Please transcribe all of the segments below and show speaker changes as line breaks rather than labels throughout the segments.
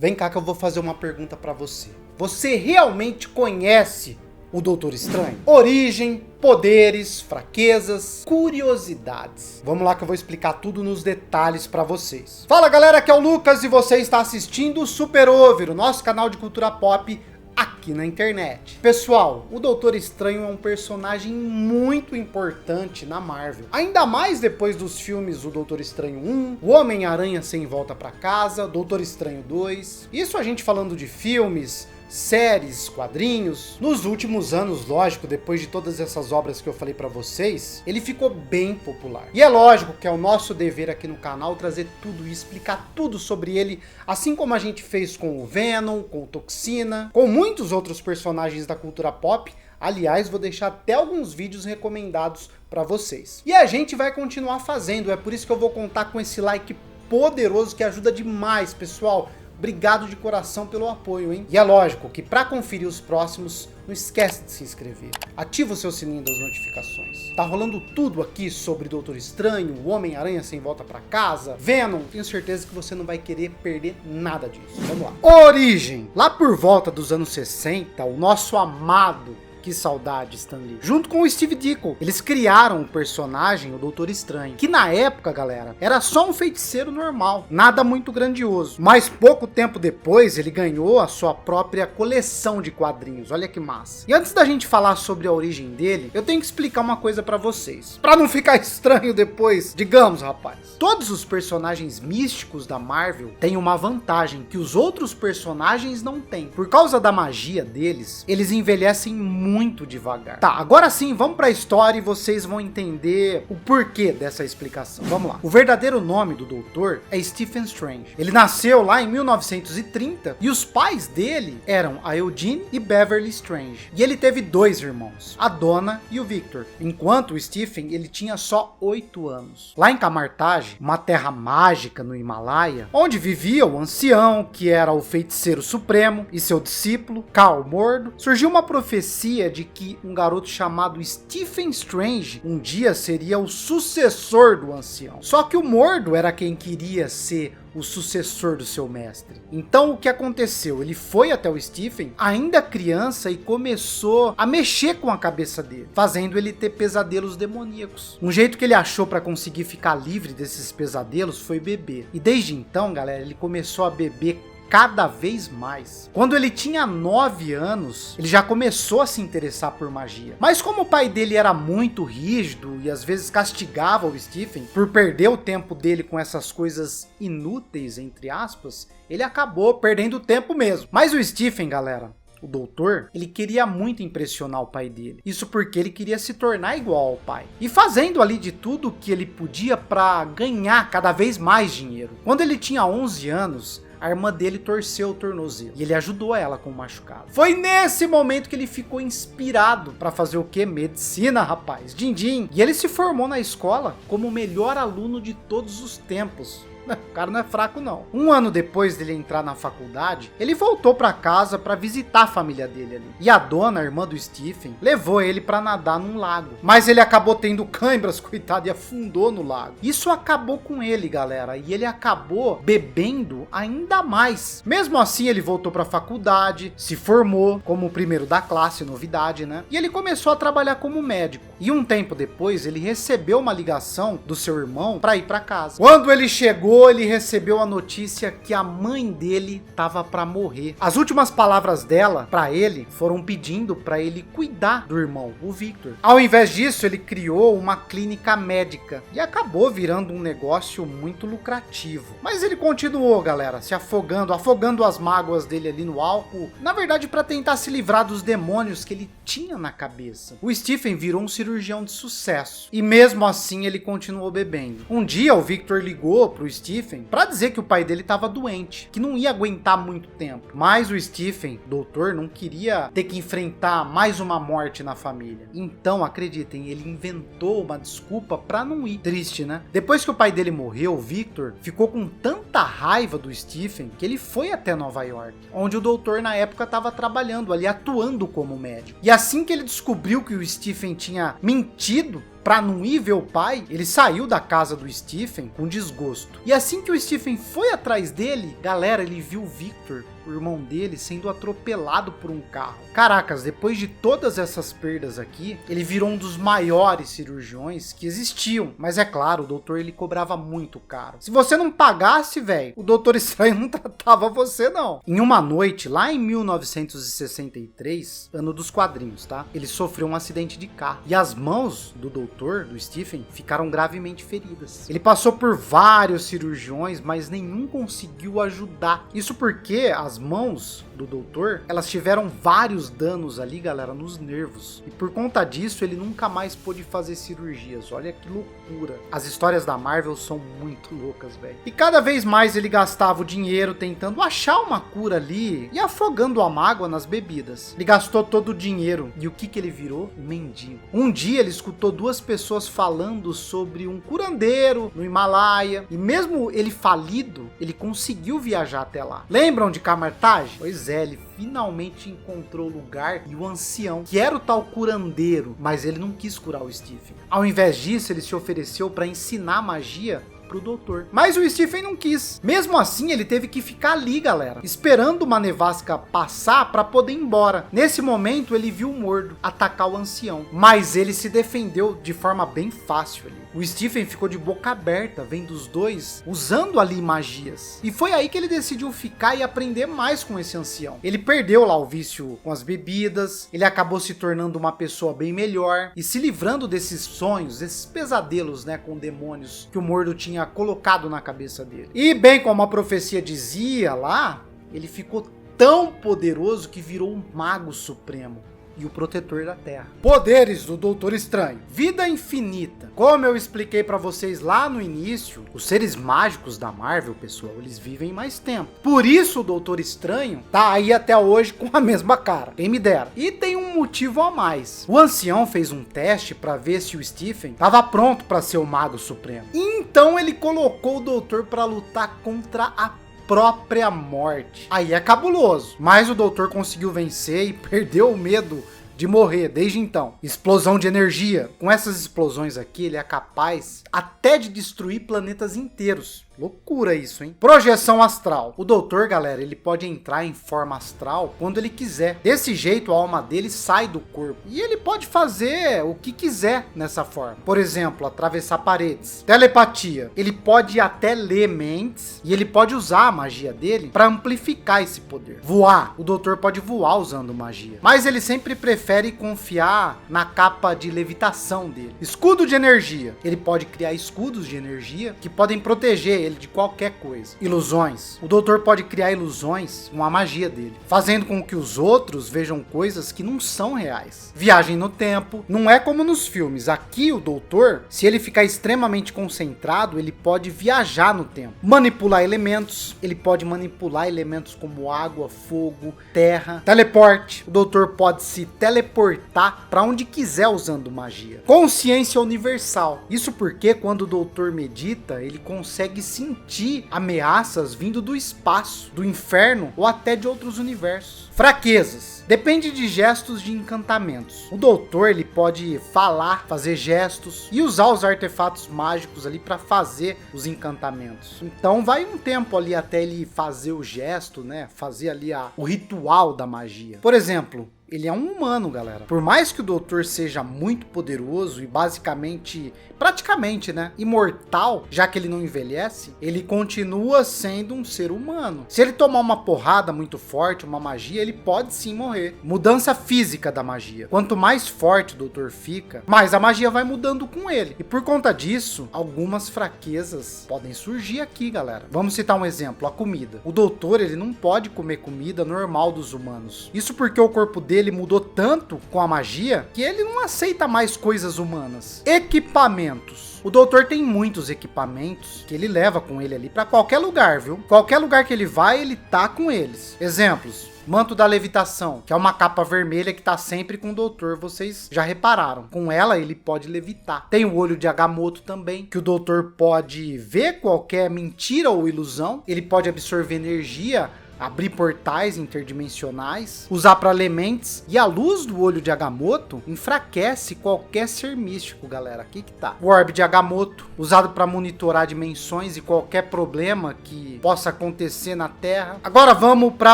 Vem cá que eu vou fazer uma pergunta pra você. Você realmente conhece o Doutor Estranho? Origem, poderes, fraquezas, curiosidades. Vamos lá que eu vou explicar tudo nos detalhes pra vocês. Fala galera, aqui é o Lucas e você está assistindo o Super Over, o nosso canal de cultura pop aqui na internet. Pessoal, o Doutor Estranho é um personagem muito importante na Marvel. Ainda mais depois dos filmes O Doutor Estranho 1, O Homem-Aranha Sem Volta Pra Casa, Doutor Estranho 2. Isso a gente falando de filmes, séries, quadrinhos. Nos últimos anos, lógico, depois de todas essas obras que eu falei pra vocês, ele ficou bem popular. E é lógico que é o nosso dever aqui no canal trazer tudo e explicar tudo sobre ele, assim como a gente fez com o Venom, com o Toxina, com muitos outros personagens da cultura pop. Aliás, vou deixar até alguns vídeos recomendados pra vocês. E a gente vai continuar fazendo, é por isso que eu vou contar com esse like poderoso que ajuda demais, pessoal. Obrigado de coração pelo apoio, hein? E é lógico que para conferir os próximos, não esquece de se inscrever. Ativa o seu sininho das notificações. Tá rolando tudo aqui sobre Doutor Estranho, o Homem-Aranha Sem Volta Pra Casa, Venom. Tenho certeza que você não vai querer perder nada disso. Vamos lá. Origem. Lá por volta dos anos 60, o nosso amado... Que saudade, Stan Lee. Junto com o Steve Ditko, eles criaram o personagem, o Doutor Estranho, que na época, galera, era só um feiticeiro normal, nada muito grandioso. Mas pouco tempo depois, ele ganhou a sua própria coleção de quadrinhos, olha que massa. E antes da gente falar sobre a origem dele, eu tenho que explicar uma coisa pra vocês, pra não ficar estranho depois. Digamos, rapaz, todos os personagens místicos da Marvel têm uma vantagem que os outros personagens não têm. Por causa da magia deles, eles envelhecem muito devagar. Tá, agora sim, vamos pra história e vocês vão entender o porquê dessa explicação. Vamos lá. O verdadeiro nome do doutor é Stephen Strange. Ele nasceu lá em 1930 e os pais dele eram a Eugene e Beverly Strange. E ele teve dois irmãos, a Donna e o Victor, enquanto o Stephen ele tinha só 8 anos. Lá em Camartage, uma terra mágica no Himalaia, onde vivia o ancião, que era o feiticeiro supremo, e seu discípulo, Khal Mordo, surgiu uma profecia de que um garoto chamado Stephen Strange um dia seria o sucessor do ancião. Só que o Mordo era quem queria ser o sucessor do seu mestre. Então o que aconteceu? Ele foi até o Stephen, ainda criança, e começou a mexer com a cabeça dele, fazendo ele ter pesadelos demoníacos. Um jeito que ele achou para conseguir ficar livre desses pesadelos foi beber. E desde então, galera, ele começou a beber cada vez mais. Quando ele tinha 9 anos, ele já começou a se interessar por magia. Mas como o pai dele era muito rígido e às vezes castigava o Stephen por perder o tempo dele com essas coisas inúteis, entre aspas, ele acabou perdendo tempo mesmo. Mas o Stephen, galera, o doutor, ele queria muito impressionar o pai dele. Isso porque ele queria se tornar igual ao pai. E fazendo ali de tudo que ele podia para ganhar cada vez mais dinheiro. Quando ele tinha 11 anos, a irmã dele torceu o tornozelo e ele ajudou ela com o machucado. Foi nesse momento que ele ficou inspirado para fazer o que? Medicina, rapaz. Din-din. E ele se formou na escola como o melhor aluno de todos os tempos. O cara não é fraco não. Um ano depois dele entrar na faculdade, ele voltou para casa para visitar a família dele ali. E a Donna, a irmã do Stephen, levou ele para nadar num lago. Mas ele acabou tendo câimbras, coitado, e afundou no lago. Isso acabou com ele, galera, e ele acabou bebendo ainda mais. Mesmo assim, ele voltou para a faculdade, se formou como o primeiro da classe, novidade, né? E ele começou a trabalhar como médico. E um tempo depois, ele recebeu uma ligação do seu irmão para ir para casa. Quando ele chegou, ele recebeu a notícia que a mãe dele estava para morrer. As últimas palavras dela para ele foram pedindo para ele cuidar do irmão, o Victor. Ao invés disso, ele criou uma clínica médica e acabou virando um negócio muito lucrativo. Mas ele continuou, galera, se afogando as mágoas dele ali no álcool, na verdade para tentar se livrar dos demônios que ele tinha na cabeça. O Stephen virou um cirurgião de sucesso e mesmo assim ele continuou bebendo. Um dia o Victor ligou pro Stephen para dizer que o pai dele estava doente, que não ia aguentar muito tempo. Mas o Stephen, doutor, não queria ter que enfrentar mais uma morte na família. Então, acreditem, ele inventou uma desculpa para não ir. Triste, né? Depois que o pai dele morreu, o Victor ficou com tanta raiva do Stephen que ele foi até Nova York, onde o doutor na época estava trabalhando ali, atuando como médico. E assim que ele descobriu que o Stephen tinha mentido pra não ir ver o pai, ele saiu da casa do Stephen com desgosto. E assim que o Stephen foi atrás dele, galera, ele viu o Victor, o irmão dele, sendo atropelado por um carro. Caracas, depois de todas essas perdas aqui, ele virou um dos maiores cirurgiões que existiam. Mas é claro, o doutor ele cobrava muito caro. Se você não pagasse, velho, o Doutor Estranho não tratava você, não. Em uma noite, lá em 1963, ano dos quadrinhos, tá? Ele sofreu um acidente de carro. E as mãos do doutor, do Stephen, ficaram gravemente feridas. Ele passou por vários cirurgiões, mas nenhum conseguiu ajudar. Isso porque as mãos do doutor, elas tiveram vários danos ali, galera, nos nervos. E por conta disso, ele nunca mais pôde fazer cirurgias. Olha que loucura. As histórias da Marvel são muito loucas, velho. E cada vez mais ele gastava o dinheiro tentando achar uma cura ali e afogando a mágoa nas bebidas. Ele gastou todo o dinheiro. E o que ele virou? Um mendigo. Um dia ele escutou duas pessoas falando sobre um curandeiro no Himalaia. E mesmo ele falido, ele conseguiu viajar até lá. Lembram de Camartage? Pois é, ele finalmente encontrou o lugar e o ancião, que era o tal curandeiro, mas ele não quis curar o Stephen. Ao invés disso, ele se ofereceu para ensinar magia pro doutor. Mas o Stephen não quis. Mesmo assim, ele teve que ficar ali, galera, esperando uma nevasca passar para poder ir embora. Nesse momento, ele viu o Mordo atacar o ancião, mas ele se defendeu de forma bem fácil ali. O Stephen ficou de boca aberta, vendo os dois usando ali magias. E foi aí que ele decidiu ficar e aprender mais com esse ancião. Ele perdeu lá o vício com as bebidas, ele acabou se tornando uma pessoa bem melhor e se livrando desses sonhos, desses pesadelos, né, com demônios que o Mordo tinha colocado na cabeça dele. E bem como a profecia dizia lá, ele ficou tão poderoso que virou um mago supremo e o protetor da Terra. Poderes do Doutor Estranho. Vida infinita. Como eu expliquei pra vocês lá no início, os seres mágicos da Marvel, pessoal, eles vivem mais tempo. Por isso o Doutor Estranho tá aí até hoje com a mesma cara. Quem me dera. E tem um motivo a mais. O ancião fez um teste pra ver se o Stephen tava pronto pra ser o Mago Supremo. Então ele colocou o Doutor pra lutar contra a própria morte. Aí é cabuloso. Mas o doutor conseguiu vencer e perdeu o medo de morrer desde então. Explosão de energia. Com essas explosões aqui, ele é capaz até de destruir planetas inteiros. Loucura isso, hein? Projeção astral. O doutor, galera, ele pode entrar em forma astral quando ele quiser. Desse jeito, a alma dele sai do corpo. E ele pode fazer o que quiser nessa forma. Por exemplo, atravessar paredes. Telepatia. Ele pode até ler mentes e ele pode usar a magia dele para amplificar esse poder. Voar. O doutor pode voar usando magia. Mas ele sempre prefere confiar na capa de levitação dele. Escudo de energia. Ele pode criar escudos de energia que podem proteger ele de qualquer coisa. Ilusões. O doutor pode criar ilusões com a magia dele, fazendo com que os outros vejam coisas que não são reais. Viagem no tempo. Não é como nos filmes. Aqui o doutor, se ele ficar extremamente concentrado, ele pode viajar no tempo. Manipular elementos. Ele pode manipular elementos como água, fogo, terra. Teleporte. O doutor pode se teleportar para onde quiser usando magia. Consciência universal. Isso porque quando o doutor medita, ele consegue sentir ameaças vindo do espaço, do inferno ou até de outros universos. Fraquezas. Depende de gestos de encantamentos. O doutor, ele pode falar, fazer gestos e usar os artefatos mágicos ali para fazer os encantamentos. Então vai um tempo ali até ele fazer o gesto, né? Fazer ali o ritual da magia. Por exemplo, ele é um humano, galera. Por mais que o doutor seja muito poderoso e praticamente, né, imortal, já que ele não envelhece, ele continua sendo um ser humano. Se ele tomar uma porrada muito forte, uma magia, ele pode sim morrer. Mudança física da magia. Quanto mais forte o doutor fica, mais a magia vai mudando com ele. E por conta disso, algumas fraquezas podem surgir aqui, galera. Vamos citar um exemplo, a comida. O doutor, ele não pode comer comida normal dos humanos. Isso porque o corpo dele mudou tanto com a magia que ele não aceita mais coisas humanas. Equipamentos. O doutor tem muitos equipamentos que ele leva com ele ali para qualquer lugar, viu? Qualquer lugar que ele vai, ele tá com eles. Exemplos. Manto da levitação, que é uma capa vermelha que tá sempre com o doutor, vocês já repararam. Com ela, ele pode levitar. Tem o olho de Agamotto também, que o doutor pode ver qualquer mentira ou ilusão. Ele pode absorver energia abrir portais interdimensionais, usar para ler mentes, e a luz do olho de Agamotto enfraquece qualquer ser místico, galera. Aqui que tá. O Orbe de Agamotto, usado para monitorar dimensões e qualquer problema que possa acontecer na Terra. Agora vamos para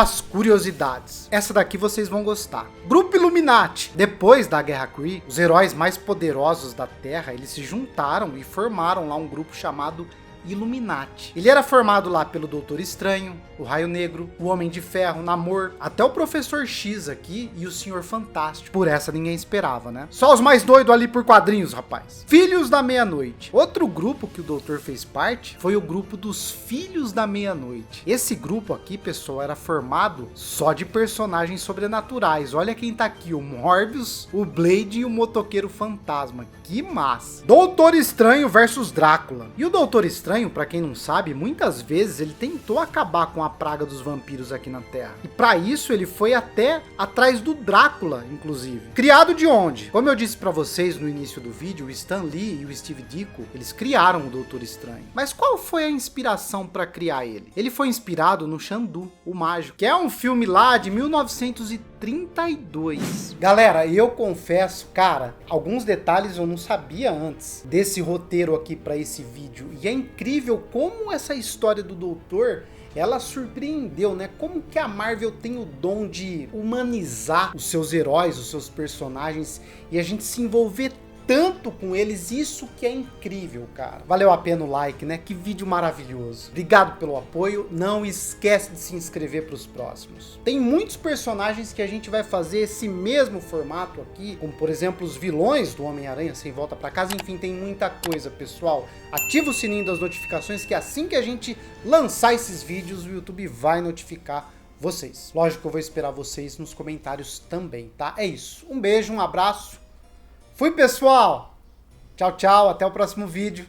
as curiosidades. Essa daqui vocês vão gostar. Grupo Illuminati. Depois da Guerra Kree, os heróis mais poderosos da Terra, eles se juntaram e formaram lá um grupo chamado Illuminati. Ele era formado lá pelo Doutor Estranho, o Raio Negro, o Homem de Ferro, Namor, até o Professor X aqui e o Senhor Fantástico. Por essa ninguém esperava, né? Só os mais doidos ali por quadrinhos, rapaz. Filhos da Meia-Noite. Outro grupo que o Doutor fez parte foi o grupo dos Filhos da Meia-Noite. Esse grupo aqui, pessoal, era formado só de personagens sobrenaturais. Olha quem tá aqui, o Morbius, o Blade e o Motoqueiro Fantasma. Que massa. Doutor Estranho versus Drácula. E o Doutor Estranho, pra quem não sabe, muitas vezes ele tentou acabar com a praga dos vampiros aqui na Terra. E pra isso ele foi até atrás do Drácula, inclusive. Criado de onde? Como eu disse pra vocês no início do vídeo, o Stan Lee e o Steve Ditko, eles criaram o Doutor Estranho. Mas qual foi a inspiração pra criar ele? Ele foi inspirado no Xandu, o Mágico, que é um filme lá de 1932. Galera, eu confesso, cara, alguns detalhes eu não sabia antes desse roteiro aqui pra esse vídeo. E é incrível como essa história do Doutor, ela surpreendeu, né? Como que a Marvel tem o dom de humanizar os seus heróis, os seus personagens, e a gente se envolver tanto com eles, isso que é incrível, cara. Valeu a pena o like, né? Que vídeo maravilhoso. Obrigado pelo apoio. Não esquece de se inscrever para os próximos. Tem muitos personagens que a gente vai fazer esse mesmo formato aqui, como por exemplo os vilões do Homem-Aranha Sem Volta para Casa. Enfim, tem muita coisa, pessoal. Ativa o sininho das notificações, que assim que a gente lançar esses vídeos, o YouTube vai notificar vocês. Lógico que eu vou esperar vocês nos comentários também, tá? É isso. Um beijo, um abraço. Fui, pessoal! Tchau, tchau. Até o próximo vídeo.